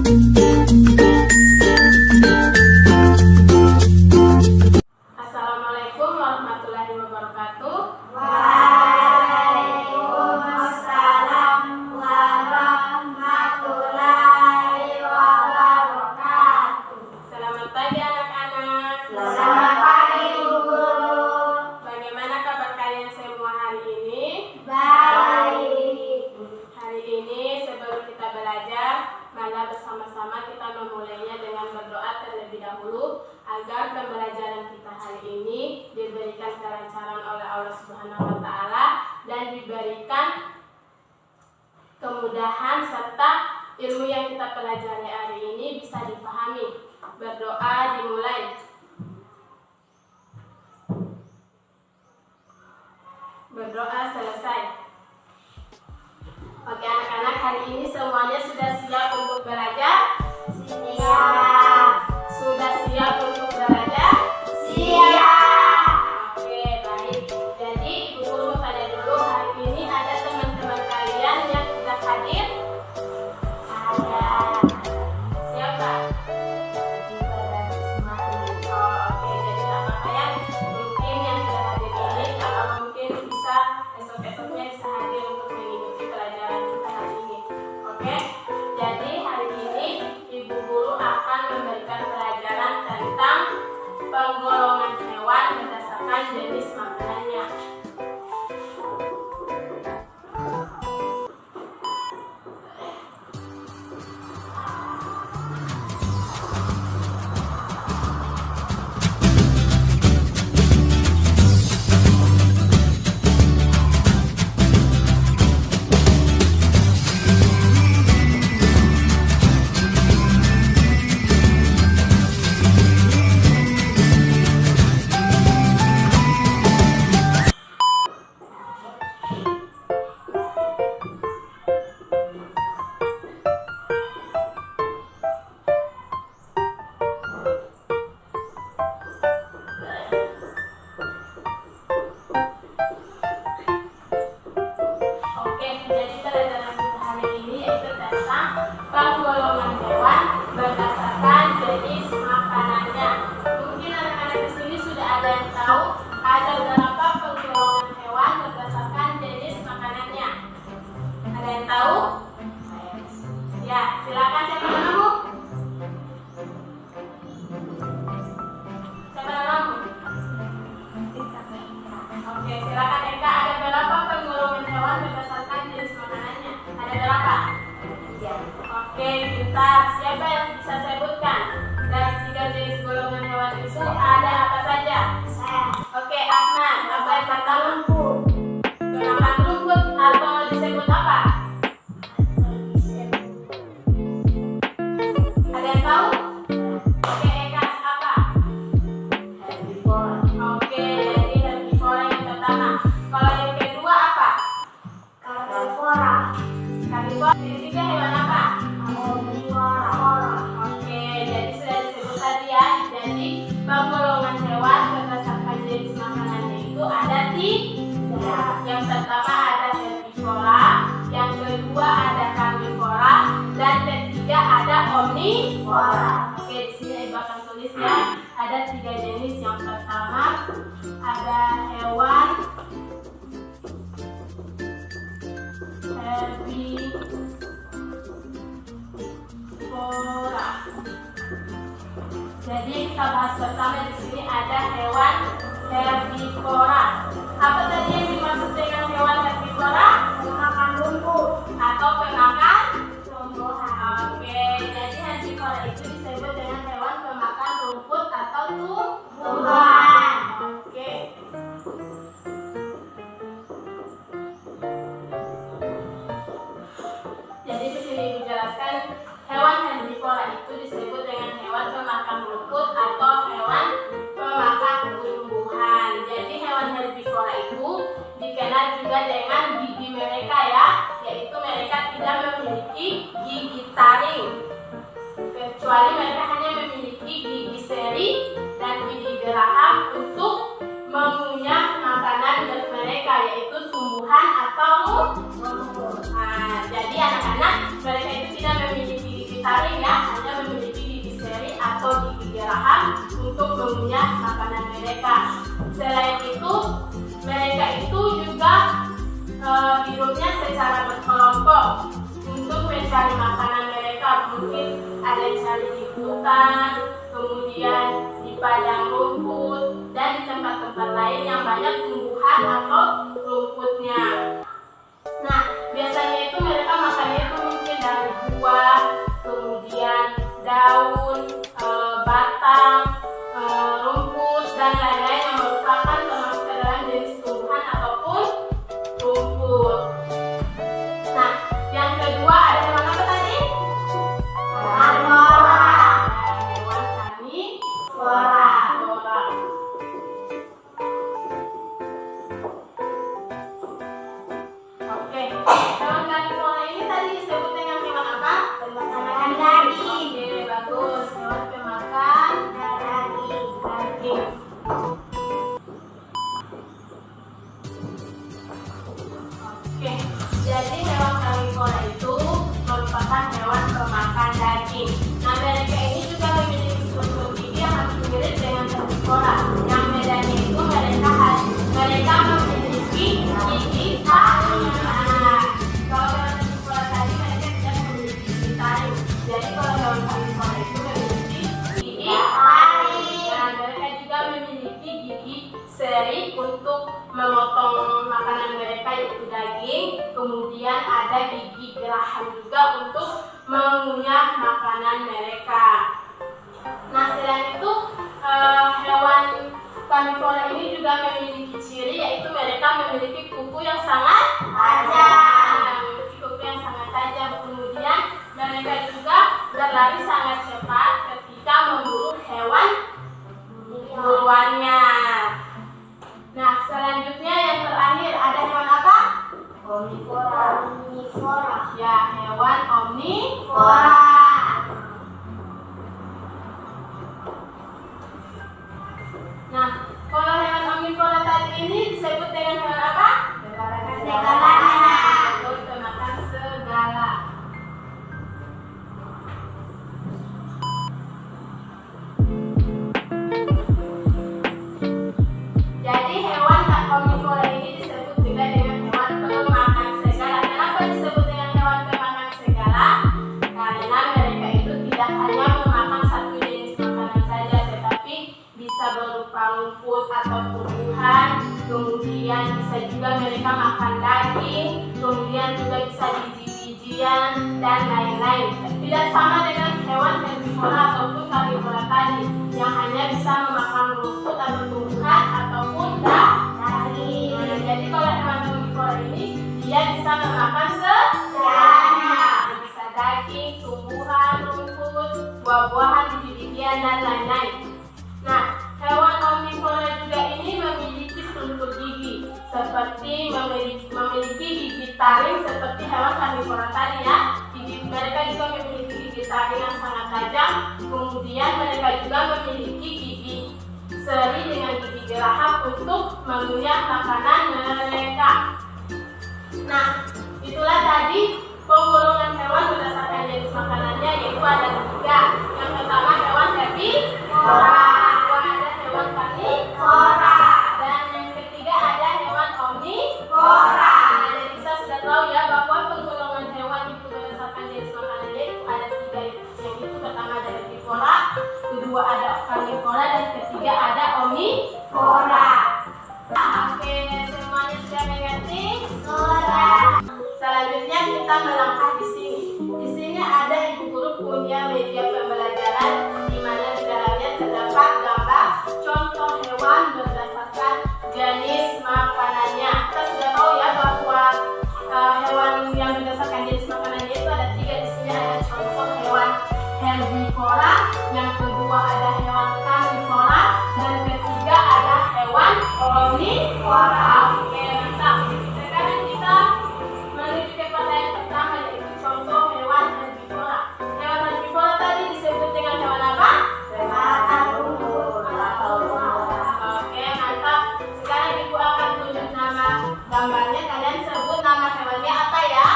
Assalamualaikum warahmatullahi wabarakatuh. Waalaikumsalam warahmatullahi wabarakatuh. Selamat pagi anak-anak. Selamat pagi Bu Guru. Bagaimana kabar kalian semua hari ini? Baik. Hari ini sebelum kita belajar, mari bersama-sama kita memulainya dengan berdoa terlebih dahulu agar pembelajaran kita hari ini diberikan kelancaran oleh Allah Subhanahu wa taala dan diberikan kemudahan serta ilmu yang kita pelajari hari ini bisa dipahami. Berdoa dimulai. Berdoa selesai. Oke anak-anak, hari ini semuanya sudah siap untuk belajar? Siap. Sudah siap untuk belajar? Siap. Oke, baik. Jadi Ibu Guru mau tanya dulu, hari ini ada teman-teman kalian yang sudah hadir? Ada. Siapa? Oh, oke, jadi apakah yang mungkin yang sudah hadir ini, kalau mungkin bisa esok-esoknya bisa hadir untuk mengikuti pelajaran kita hari ini. Oke, jadi hari ini Ibu Guru akan memberikan pelajaran tentang penggolongan hewan berdasarkan jenis makanannya. Oke, jadi pelajaran kita hari ini yaitu tentang penggolongan hewan berdasarkan jenis makanannya. Mungkin anak-anak di sini sudah ada yang tahu ada berapa penggolongan hewan berdasarkan jenis makanannya. Ada yang tahu? Ya, silakan siapa namamu? Siapa namamu? Oke, silakan Eka. Ada berapa penggolongan hewan berdasarkan jenis makanannya? Ada berapa? Oke, pintar. Siapa yang bisa sebutkan? Dari 3 jenis golongan hewan itu ada apa saja? Oke, Ahmad. Apa yang pertama? Makan rumput atau disebut apa? Ada yang tahu? Oke, Eka apa? Oke, jadi herbivora yang pertama. Kalau yang kedua apa? Karnivora. Karnivora. Yang ketiga hewan apa? Omnivora. Oke, jadi sudah disebut tadi ya. Jadi penggolongan hewan berdasarkan jenis makanannya itu ada 3. Yang pertama ada herbivora, yang kedua ada karnivora, dan ketiga ada omnivora. Oke, di sini Ibu akan tulis ya. Ada 3 jenis. Yang pertama ada hewan herbivora. Jadi kita bahas bersama di sini ada hewan herbivora. Apa tadi yang dimaksud dengan hewan herbivora? Makan rumput. Atau pemakan Tumbuhan. Oke, jadi herbivora itu disebut dengan hewan pemakan rumput atau Tumbuhan. Oke. Jadi di sini Ibu jelaskan hewan herbivora itu disebut dengan hewan pemakan rumput atau hewan pemakan tumbuhan. Jadi hewan herbivora itu dikenal juga dengan gigi mereka ya, yaitu mereka tidak memiliki gigi taring, kecuali mereka hanya memiliki gigi seri dan gigi geraham untuk mengunyah makanan mereka, yaitu tumbuhan atau rumput. Nah, jadi anak-anak mereka itu tidak memiliki gigi taring ya, mengunyah makanan mereka. Selain itu, mereka itu juga hidupnya secara berkelompok untuk mencari makanan mereka. Mungkin ada yang cari di hutan, kemudian di padang rumput, dan di tempat-tempat lain yang banyak tumbuhan atau rumputnya. Nah, biasanya itu mereka makannya itu mungkin dari buah, kemudian daun, batang, rumput, dan lain-lain yang merupakan termasuk ke dalam jenis tumbuhan ataupun rumput. Nah, yang kedua ada hewan apa tadi? Karnivora. Hewan karnivora. Oke, hewan karnivora ini tadi disebut dengan hewan apa? Pemakan daging. Oke, bagus. Hewan pemakan Daging. daging. Oke, jadi hewan karnivora itu merupakan hewan pemakan daging. Nah, mereka ini juga memiliki struktur gigi yang hampir mirip dengan herbivora. Yang bedanya itu mereka memiliki gigi taring. Nah, kalau hewan herbivora tadi mereka tidak memiliki gigi taring. Jadi kalau hewan karnivora itu memiliki gigi taring. Nah, mereka juga memiliki gigi seri untuk memotong makanan mereka yaitu daging, kemudian ada gigi geraham juga untuk mengunyah makanan mereka. Nah, selain itu hewan karnivora ini juga memiliki ciri yaitu mereka memiliki kuku yang sangat tajam. Kemudian mereka juga berlari sangat cepat ketika memburu hewan buruannya. Nah, selanjutnya yang terakhir ada hewan apa? Omnivora. Ya, hewan omnivora. Nah, kalau hewan omnivora tadi ini disebut dengan hewan apa? Segalanya. Betul, pemakan segala. Jadi hewan omnivora ini disebut juga dengan hewan pemakan segala. Kenapa disebut dengan hewan pemakan segala? Karena mereka itu tidak hanya memakan satu jenis makanan saja, tetapi bisa berupa rumput atau tumbuhan, kemudian bisa juga mereka makan daging, kemudian juga bisa biji-bijian dan lain-lain. Tidak sama dengan hewan herbivora ataupun karnivora tadi yang hanya bisa memakan rumput atau tumbuhan ataupun daging. Nah, jadi kalau hewan herbivora ini dia bisa memakan segalanya. Bisa daging, tumbuhan, rumput, buah-buahan, biji-bijian dan lain-lain. Nah, hewan omnivora juga ini memiliki struktur gigi seperti memiliki gigi taring seperti hewan karnivora tadi ya. Mereka juga memiliki gigi taring yang sangat tajam. Kemudian mereka juga memiliki gigi seri dengan gigi geraham untuk mengunyah makanan mereka. Nah, itulah tadi penggolongan hewan berdasarkan jenis makanannya, yaitu ada 3. Yang pertama hewan herbivora, ada hewan karnivora, dan yang ketiga ada hewan omnivora. Nah, jadi kita sudah tahu ya bahwa penggolongan hewan itu berdasarkan jenis makanannya itu ada 3. Yang itu pertama ada herbivora, kedua ada karnivora, dan ketiga ada omnivora. Oke, semuanya sudah mengerti? Sudah. Selanjutnya kita melangkah di sini. Di sini ada ibu guru punya media pembelajaran di mana di dalamnya terdapat gambar contoh hewan berdasarkan jenis makanannya. Kita sudah tahu ya bahwa hewan yang berdasarkan jenis makanannya itu ada 3. Di sini ada contoh hewan herbivora, yang kedua ada hewan karnivora, dan ketiga ada hewan omnivora. Oke, mantap. Sekarang kita menuju kepada yang pertama, yaitu contoh hewan herbivora. Hewan herbivora tadi disebut dengan hewan apa? Pemakan rumput. Oke, mantap. Sekarang ibu akan tunjuk nama gambarnya. Kalian sebut nama hewannya apa ya?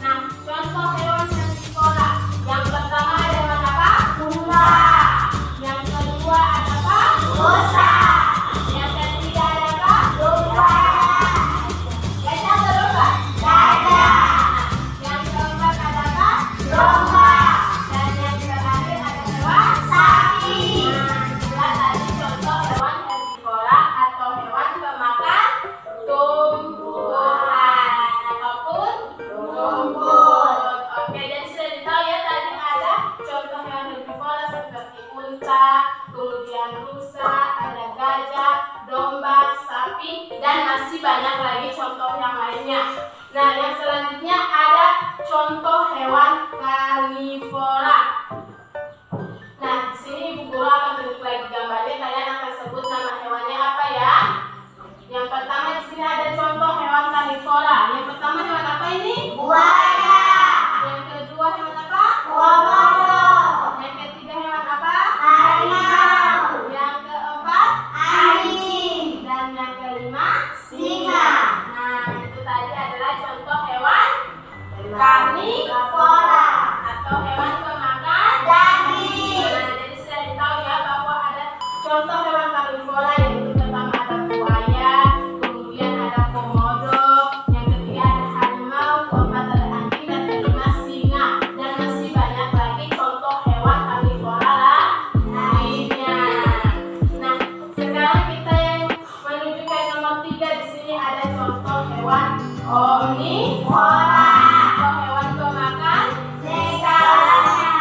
Nah, contoh hewan herbivora. Yang pertama ada hewan apa? Unta. Yang kedua ada unta, kemudian rusa, ada gajah, domba, sapi, dan masih banyak lagi contoh yang lainnya. Nah, yang selanjutnya ada contoh hewan karnivora. Nah, di sini Ibu Guru akan tunjuk lagi gambarnya. Kalian akan sebut nama hewannya apa ya? Yang pertama di sini ada contoh hewan karnivora. Yang pertama hewan apa ini? Buaya. Yang kedua hewan apa? Komodo. Yang ketiga hewan apa? Harimau. Yang keempat? Anjing. Dan yang kelima? Singa. Nah, itu tadi adalah contoh hewan karnivora atau hewan pemakan Daging. Nah, jadi sudah ditahu ya bahwa ada contoh hewan karnivora, yaitu pertama ada buaya, kemudian ada komodo, yang ketiga ada harimau, keempat ada anjing, dan kelima singa. Dan masih banyak lagi contoh hewan karnivora lainnya. Nah, sekarang kita yang menuju ke nomor 3. Di sini ada contoh hewan omnivora atau hewan pemakan Segalanya.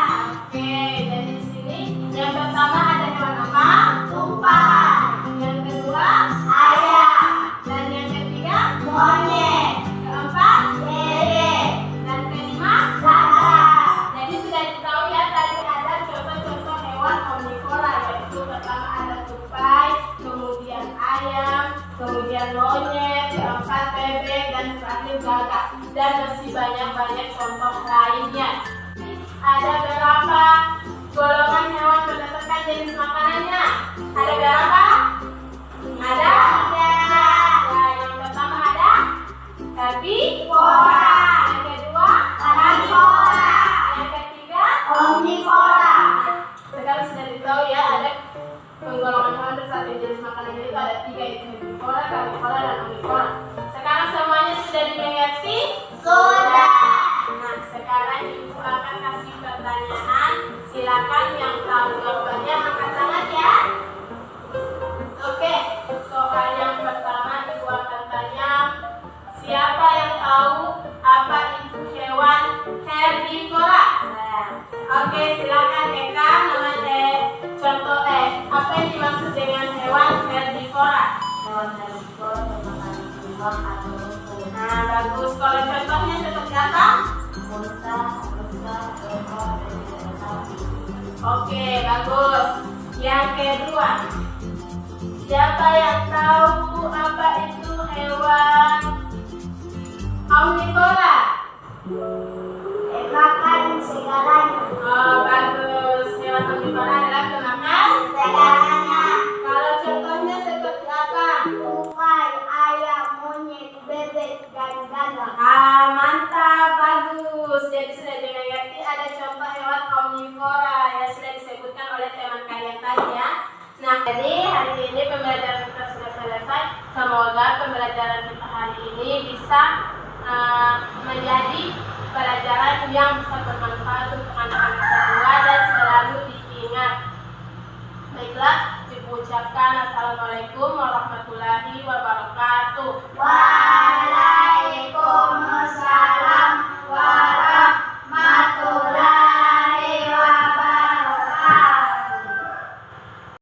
Oke, jadi di sini yang pertama ada hewan apa? Tupai. Yang kedua, Ayam. dan yang ketiga, Monyet. keempat, Dede. dan kelima. Gagak. Jadi sudah ditahu ya tadi ada contoh-contoh hewan omnivora, yaitu pertama ada tupai, kemudian ayam, kemudian monyet, keempat bebek, dan terakhir gagak. Dan masih banyak contoh lainnya. Ada berapa golongan hewan berdasarkan jenis makanannya? Ada berapa? Ada? Ya, yang pertama ada herbivora. Yang kedua Karnivora. Yang ketiga Omnivora. sekarang sudah ditahu ya ada penggolongan hewan berdasarkan jenis makanannya itu ada 3, yaitu herbivora, karnivora, dan omnivora. Sekarang semuanya sudah dimengerti? Sudah. Nah, sekarang Ibu akan kasih pertanyaan. Silakan yang tahu jawabannya angkat tangan ya. Oke, soal yang pertama Ibu akan tanya, siapa yang tahu apa itu hewan herbivora? Oke, silakan Eka, namanya contoh apa yang dimaksud dengan hewan herbivora? Hewan herbivora memakan tulang atau rumput. Nah, bagus. Kalau contohnya seperti apa? Unta, rusa, ekor, dan juga sapi. Oke, bagus. Yang kedua, siapa yang tahu apa itu hewan omnivora? Makan segalanya. Oh, bagus. Hewan omnivora adalah pemakan Segalanya. Kalau contohnya seperti apa? Tupai, ayam, monyet, bebek, dan gagak. Mantap, bagus. Jadi sudah dimengerti ada contoh hewan omnivora yang sudah disebutkan oleh teman kalian tadi ya. Nah, jadi hari ini pembelajaran kita sudah selesai. Semoga pembelajaran kita hari ini bisa menjadi pelajaran yang bisa bermanfaat untuk anak-anak semua dan selalu diingat. Baiklah, Ibu ucapkan Assalamualaikum warahmatullahi wabarakatuh.